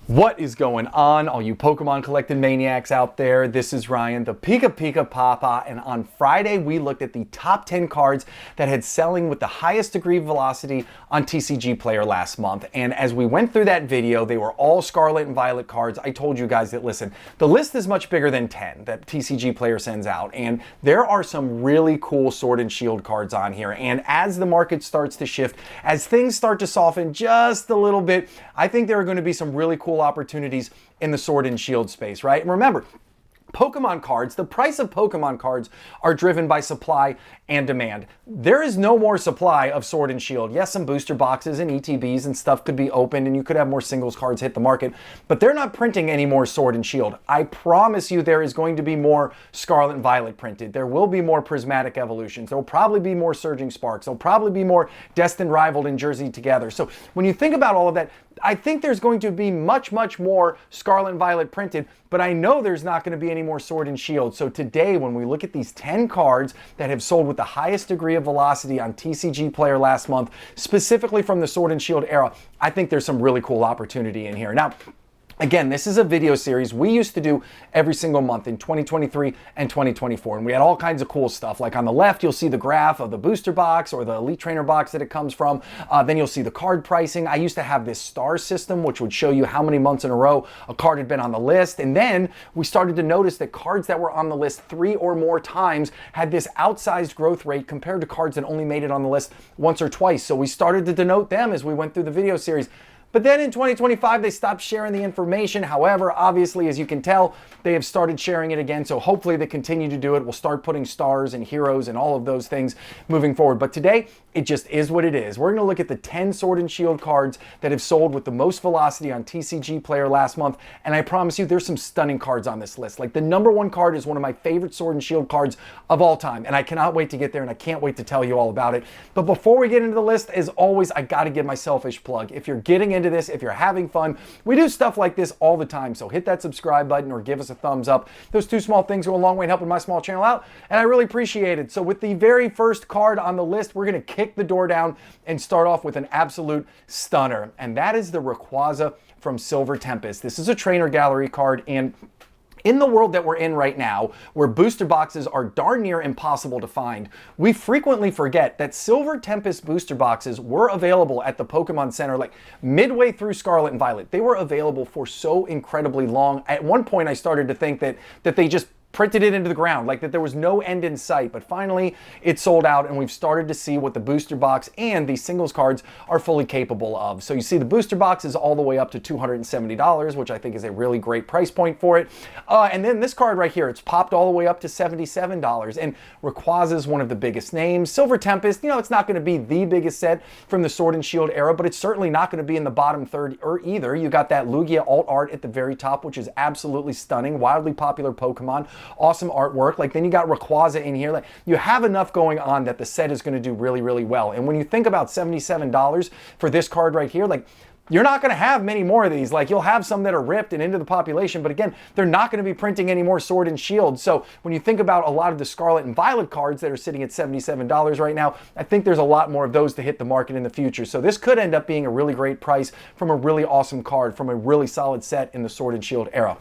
What is going on, all you Pokemon collecting maniacs out there? This is Ryan, the Pika Pika Papa, and on Friday we looked at the top 10 cards that had selling with the highest degree of velocity on TCGPlayer last month. And as we went through that video, they were all Scarlet and Violet cards. I told you guys that, listen, the list is much bigger than 10 that TCGPlayer sends out, and there are some really cool Sword and Shield cards on here. And as the market starts to shift, as things start to soften just a little bit, I think there are going to be some really cool opportunities in the Sword and Shield space, right? And remember, Pokemon cards, the price of Pokemon cards are driven by supply and demand. There is no more supply of Sword and Shield. Yes, some booster boxes and ETBs and stuff could be opened and you could have more singles cards hit the market, but they're not printing any more Sword and Shield. I promise you there is going to be more Scarlet and Violet printed. There will be more Prismatic Evolutions. There will probably be more Surging Sparks. There'll probably be more Destined Rivaled and Jersey Together. So when you think about all of that, I think there's going to be much more Scarlet and Violet printed, but I know there's not going to be any more Sword and Shield. So today, when we look at these 10 cards that have sold with the highest degree of velocity on TCGPlayer last month, specifically from the Sword and Shield era, I think there's some really cool opportunity in here. Now, again, this is a video series we used to do every single month in 2023 and 2024, and we had all kinds of cool stuff. Like on the left, you'll see the graph of the booster box or the Elite Trainer box that it comes from. Then you'll see the card pricing. I used to have this star system, which would show you how many months in a row a card had been on the list. And then we started to notice that cards that were on the list 3 or more times had this outsized growth rate compared to cards that only made it on the list once or twice. So we started to denote them as we went through the video series. But then in 2025, they stopped sharing the information. However, obviously, as you can tell, they have started sharing it again. So hopefully they continue to do it. We'll start putting stars and heroes and all of those things moving forward. But today, it just is what it is. We're going to look at the 10 Sword and Shield cards that have sold with the most velocity on TCGPlayer last month. And I promise you, there's some stunning cards on this list. Like the #1 card is one of my favorite Sword and Shield cards of all time. And I cannot wait to get there, and I can't wait to tell you all about it. But before we get into the list, as always, I got to give my selfish plug. If you're getting into this, if you're having fun, we do stuff like this all the time. So hit that subscribe button or give us a thumbs up. Those two small things go a long way in helping my small channel out, and I really appreciate it. So with the very first card on the list, we're going to kick the door down and start off with an absolute stunner, and that is the Rayquaza from Silver Tempest. This is a trainer gallery card, and in the world that we're in right now, where booster boxes are darn near impossible to find, we frequently forget that Silver Tempest booster boxes were available at the Pokemon Center like midway through Scarlet and Violet. They were available for so incredibly long. At one point, I started to think that they just printed it into the ground, like that there was no end in sight. But finally, it sold out, and we've started to see what the booster box and these singles cards are fully capable of. So you see the booster box is all the way up to $270, which I think is a really great price point for it. And then this card right here, it's popped all the way up to $77. And Rayquaza is one of the biggest names. Silver Tempest, you know, it's not going to be the biggest set from the Sword and Shield era, but it's certainly not going to be in the bottom third or either. You got that Lugia alt art at the very top, which is absolutely stunning, wildly popular Pokemon. Awesome artwork. Like then you got Rayquaza in here. Like you have enough going on that the set is going to do really well. And when you think about $77 for this card right here, like you're not going to have many more of these. Like you'll have some that are ripped and into the population, but again, they're not going to be printing any more Sword and Shield. So when you think about a lot of the Scarlet and Violet cards that are sitting at $77 right now, I think there's a lot more of those to hit the market in the future. So this could end up being a really great price from a really awesome card from a really solid set in the Sword and Shield era.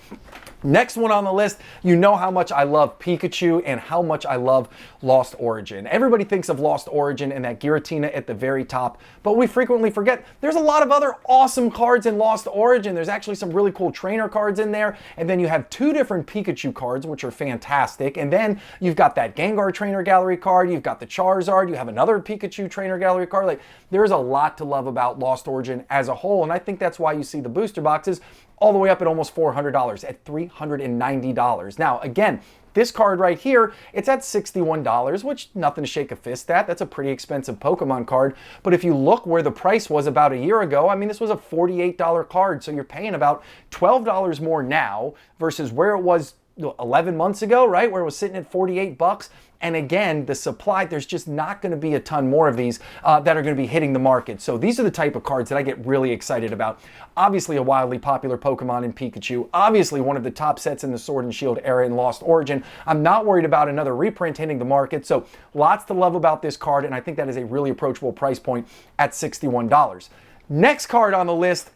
Next one on the list, you know how much I love Pikachu and how much I love Lost Origin. Everybody thinks of Lost Origin and that Giratina at the very top, but we frequently forget there's a lot of other awesome cards in Lost Origin. There's actually some really cool trainer cards in there, and then you have 2 different Pikachu cards, which are fantastic, and then you've got that Gengar trainer gallery card, you've got the Charizard, you have another Pikachu trainer gallery card. Like there's a lot to love about Lost Origin as a whole, and I think that's why you see the booster boxes all the way up at almost $400, at $390. Now, again, this card right here, it's at $61, which nothing to shake a fist at. That's a pretty expensive Pokemon card. But if you look where the price was about a year ago, I mean, this was a $48 card. So you're paying about $12 more now versus where it was 11 months ago, right? Where it was sitting at 48 bucks. And again, the supply, there's just not going to be a ton more of these that are going to be hitting the market. So these are the type of cards that I get really excited about. Obviously a wildly popular Pokemon in Pikachu. Obviously one of the top sets in the Sword and Shield era in Lost Origin. I'm not worried about another reprint hitting the market. So lots to love about this card. And I think that is a really approachable price point at $61. Next card on the list,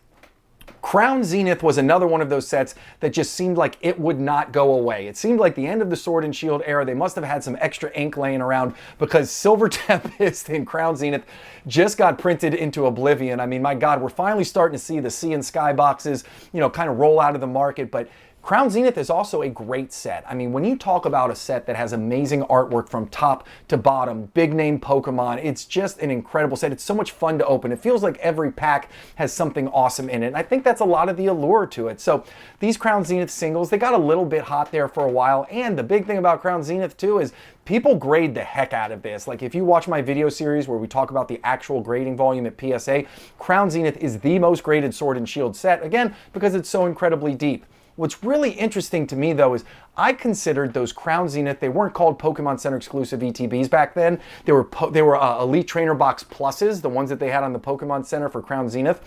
Crown Zenith was another one of those sets that just seemed like it would not go away. It seemed like the end of the Sword and Shield era. They must have had some extra ink laying around because Silver Tempest and Crown Zenith just got printed into oblivion. I mean, my God, we're finally starting to see the Sea and Sky boxes, you know, kind of roll out of the market, but Crown Zenith is also a great set. I mean, when you talk about a set that has amazing artwork from top to bottom, big name Pokemon, it's just an incredible set. It's so much fun to open. It feels like every pack has something awesome in it. And I think that's a lot of the allure to it. So these Crown Zenith singles, they got a little bit hot there for a while. And the big thing about Crown Zenith too is people grade the heck out of this. Like if you watch my video series where we talk about the actual grading volume at PSA, Crown Zenith is the most graded Sword and Shield set, again, because it's so incredibly deep. What's really interesting to me, though, is I considered those Crown Zenith, they weren't called Pokemon Center exclusive ETBs back then. They were Elite Trainer Box Pluses, the ones that they had on the Pokemon Center for Crown Zenith.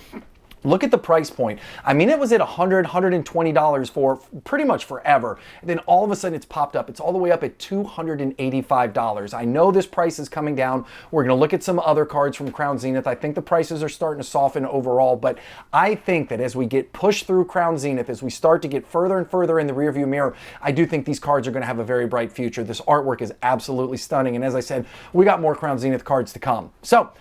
Look at the price point. I mean, it was at $100, $120 for pretty much forever. And then all of a sudden it's popped up. It's all the way up at $285. I know this price is coming down. We're going to look at some other cards from Crown Zenith. I think the prices are starting to soften overall, but I think that as we get pushed through Crown Zenith, as we start to get further and further in the rearview mirror, I do think these cards are going to have a very bright future. This artwork is absolutely stunning. And as I said, we got more Crown Zenith cards to come. So,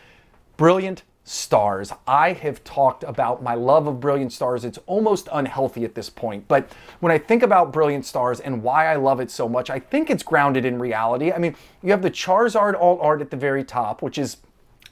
Brilliant Stars. I have talked about my love of Brilliant Stars. It's almost unhealthy at this point, but when I think about Brilliant Stars and why I love it so much, I think it's grounded in reality. I mean, you have the Charizard alt art at the very top, which is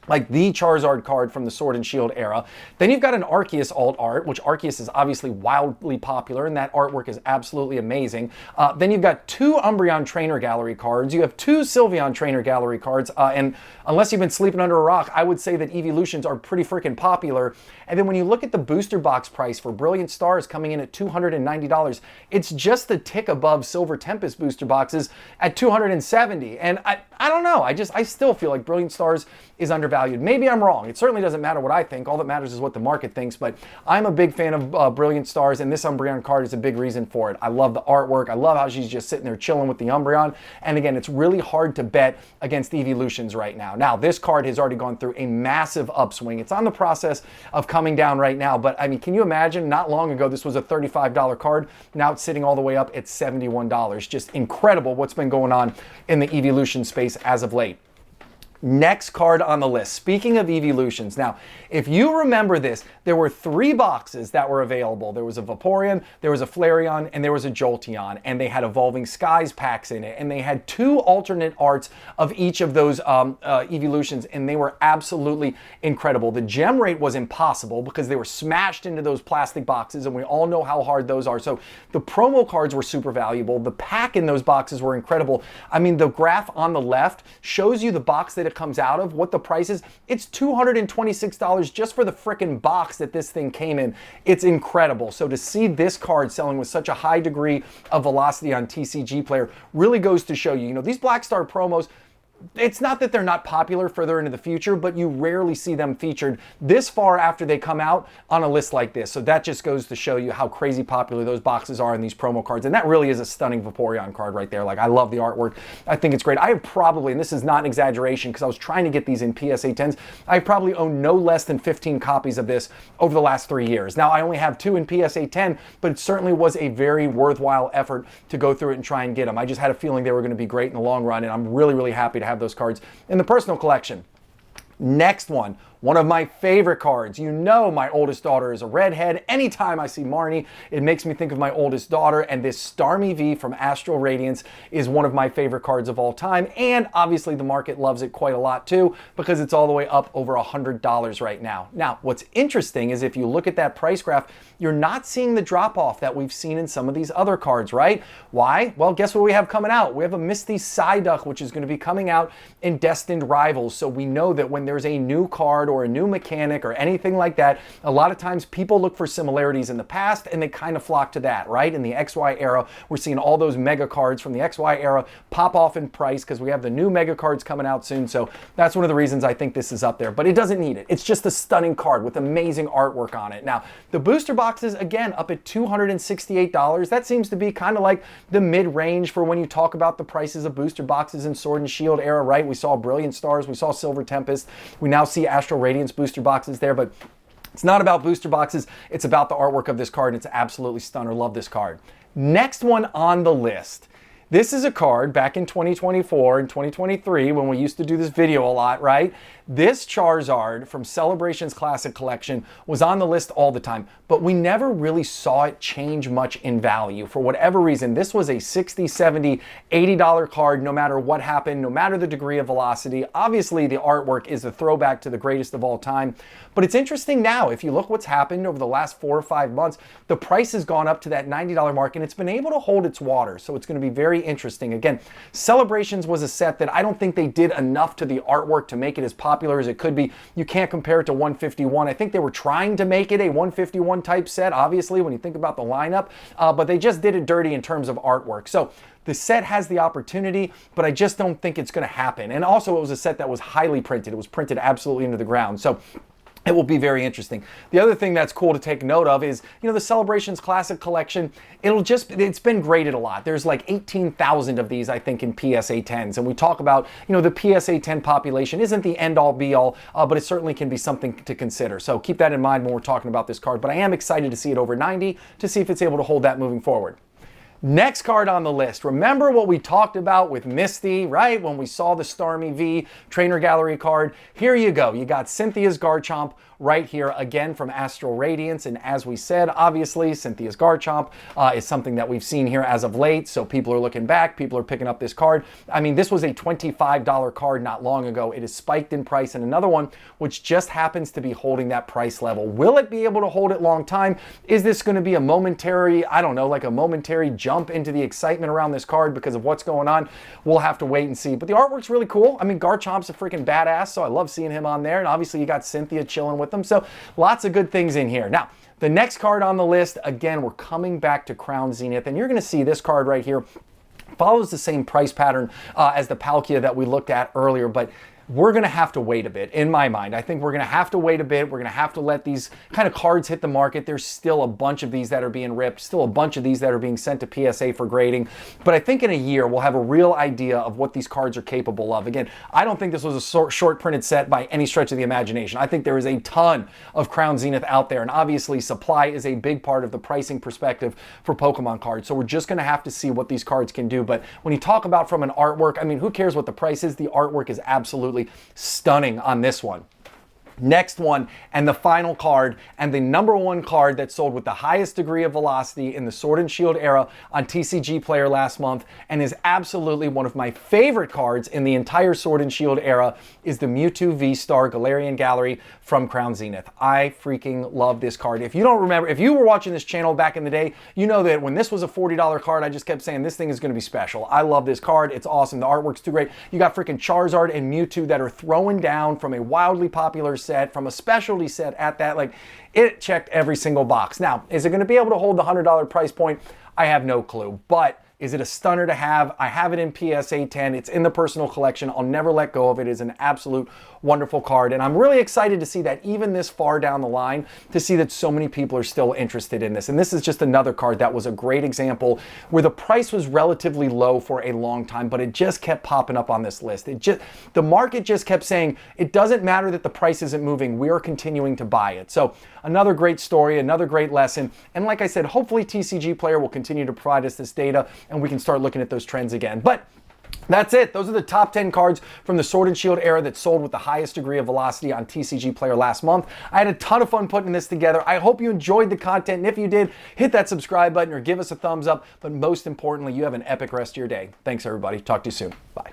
like the Charizard card from the Sword and Shield era. Then you've got an Arceus alt art, which Arceus is obviously wildly popular, and that artwork is absolutely amazing. Then you've got two Umbreon Trainer Gallery cards. You have two Sylveon Trainer Gallery cards, and unless you've been sleeping under a rock, I would say that Evolutions are pretty freaking popular. And then when you look at the booster box price for Brilliant Stars coming in at $290, it's just a tick above Silver Tempest booster boxes at $270. And I don't know, I still feel like Brilliant Stars is undervalued. Maybe I'm wrong. It certainly doesn't matter what I think. All that matters is what the market thinks, but I'm a big fan of Brilliant Stars, and this Umbreon card is a big reason for it. I love the artwork. I love how she's just sitting there chilling with the Umbreon. And again, it's really hard to bet against Evolutions right now. Now, this card has already gone through a massive upswing. It's on the process of coming down right now, but I mean, can you imagine? Not long ago, this was a $35 card. Now it's sitting all the way up at $71. Just incredible what's been going on in the Evolution space as of late. Next card on the list, speaking of Evolutions. Now, if you remember this, there were three boxes that were available. There was a Vaporeon, there was a Flareon, and there was a Jolteon, and they had Evolving Skies packs in it, and they had two alternate arts of each of those Evolutions, and they were absolutely incredible. The gem rate was impossible because they were smashed into those plastic boxes, and we all know how hard those are. So the promo cards were super valuable. The pack in those boxes were incredible. I mean, the graph on the left shows you the box that it comes out of, what the price is. It's $226 just for the frickin' box that this thing came in. It's incredible. So to see this card selling with such a high degree of velocity on TCGPlayer really goes to show you, these Black Star promos, it's not that they're not popular further into the future, but you rarely see them featured this far after they come out on a list like this. So that just goes to show you how crazy popular those boxes are in these promo cards. And that really is a stunning Vaporeon card right there. Like, I love the artwork. I think it's great. I have probably, and this is not an exaggeration because I was trying to get these in PSA 10s, I probably own no less than 15 copies of this over the last 3 years. Now, I only have 2 in PSA 10, but it certainly was a very worthwhile effort to go through it and try and get them. I just had a feeling they were going to be great in the long run, and I'm really, really happy to have those cards in the personal collection. Next one of my favorite cards. You know my oldest daughter is a redhead. Anytime I see Marnie, it makes me think of my oldest daughter, and this Starmie V from Astral Radiance is one of my favorite cards of all time, and obviously the market loves it quite a lot too because it's all the way up over $100 right now. Now, what's interesting is if you look at that price graph, you're not seeing the drop-off that we've seen in some of these other cards, right? Why? Well, guess what we have coming out? We have a Misty Psyduck, which is going to be coming out in Destined Rivals, so we know that when there's a new card or a new mechanic or anything like that, a lot of times people look for similarities in the past and they kind of flock to that, right? In the XY era, we're seeing all those mega cards from the XY era pop off in price because we have the new mega cards coming out soon. So that's one of the reasons I think this is up there, but it doesn't need it. It's just a stunning card with amazing artwork on it. Now, the booster boxes, again, up at $268. That seems to be kind of like the mid-range for when you talk about the prices of booster boxes in Sword and Shield era, right? We saw Brilliant Stars, we saw Silver Tempest, we now see Astral Radiance booster boxes there, but It's not about booster boxes, it's about the artwork of this card, and it's absolutely stunner. Love this card. Next one on the list. This is a card back in 2024 and 2023 when we used to do this video a lot, right? This Charizard from Celebrations Classic Collection was on the list all the time, but we never really saw it change much in value. For whatever reason, this was a $60, $70, $80 card no matter what happened, no matter the degree of velocity. Obviously, the artwork is a throwback to the greatest of all time, but it's interesting now. If you look what's happened over the last 4 or 5 months, the price has gone up to that $90 mark, and it's been able to hold its water, so it's going to be very interesting. Again, Celebrations was a set that I don't think they did enough to the artwork to make it as popular as it could be. You can't compare it to 151. I think they were trying to make it a 151 type set, obviously, when you think about the lineup, but they just did it dirty in terms of artwork. So the set has the opportunity, but I just don't think it's going to happen. And also, it was a set that was highly printed. It was printed absolutely into the ground. So it will be very interesting. The other thing that's cool to take note of is, you know, the Celebrations Classic Collection, it's been graded a lot. There's like 18,000 of these, I think, in PSA 10s. And we talk about, you know, the PSA 10 population isn't the end all be all, but it certainly can be something to consider. So keep that in mind when we're talking about this card. But I am excited to see it over 90 to see if it's able to hold that moving forward. Next card on the list. Remember what we talked about with Misty, right? When we saw the Starmie V Trainer Gallery card. Here you go. You got Cynthia's Garchomp right here again from Astral Radiance. And as we said, obviously, Cynthia's Garchomp is something that we've seen here as of late. So people are looking back. People are picking up this card. I mean, this was a $25 card not long ago. It has spiked in price. And another one which just happens to be holding that price level. Will it be able to hold it long time? Is this going to be a momentary, I don't know, like a momentary jump into the excitement around this card because of what's going on? We'll have to wait and see. But the artwork's really cool. I mean, Garchomp's a freaking badass, so I love seeing him on there. And obviously, you got Cynthia chilling with them. So lots of good things in here. Now, the next card on the list, again, we're coming back to Crown Zenith, and you're going to see this card right here follows the same price pattern as the Palkia that we looked at earlier, but we're going to have to wait a bit, in my mind. I think we're going to have to wait a bit. We're going to have to let these kind of cards hit the market. There's still a bunch of these that are being ripped, still a bunch of these that are being sent to PSA for grading. But I think in a year, we'll have a real idea of what these cards are capable of. Again, I don't think this was a short printed set by any stretch of the imagination. I think there is a ton of Crown Zenith out there. And obviously, supply is a big part of the pricing perspective for Pokemon cards. So we're just going to have to see what these cards can do. But when you talk about from an artwork, I mean, who cares what the price is? The artwork is absolutely stunning on this one. Next one, and the final card, and the #1 card that sold with the highest degree of velocity in the Sword and Shield era on TCGPlayer last month, and is absolutely one of my favorite cards in the entire Sword and Shield era, is the Mewtwo V-Star Galarian Gallery from Crown Zenith. I freaking love this card. If you don't remember, if you were watching this channel back in the day, you know that when this was a $40 card, I just kept saying this thing is going to be special. I love this card. It's awesome. The artwork's too great. You got freaking Charizard and Mewtwo that are throwing down from a wildly popular set, from a specialty set at that. Like, it checked every single box. Now, is it going to be able to hold the $100 price point? I have no clue, but is it a stunner to have? I have it in PSA 10. It's in the personal collection. I'll never let go of it. It is an absolute wonderful card. And I'm really excited to see that even this far down the line, to see that so many people are still interested in this. And this is just another card that was a great example where the price was relatively low for a long time, but it just kept popping up on this list. The market just kept saying, it doesn't matter that the price isn't moving. We are continuing to buy it. So another great story, another great lesson. And like I said, hopefully TCGPlayer will continue to provide us this data and we can start looking at those trends again. But that's it. Those are the top 10 cards from the Sword and Shield era that sold with the highest degree of velocity on TCGPlayer last month. I had a ton of fun putting this together. I hope you enjoyed the content. And if you did, hit that subscribe button or give us a thumbs up. But most importantly, you have an epic rest of your day. Thanks, everybody. Talk to you soon. Bye.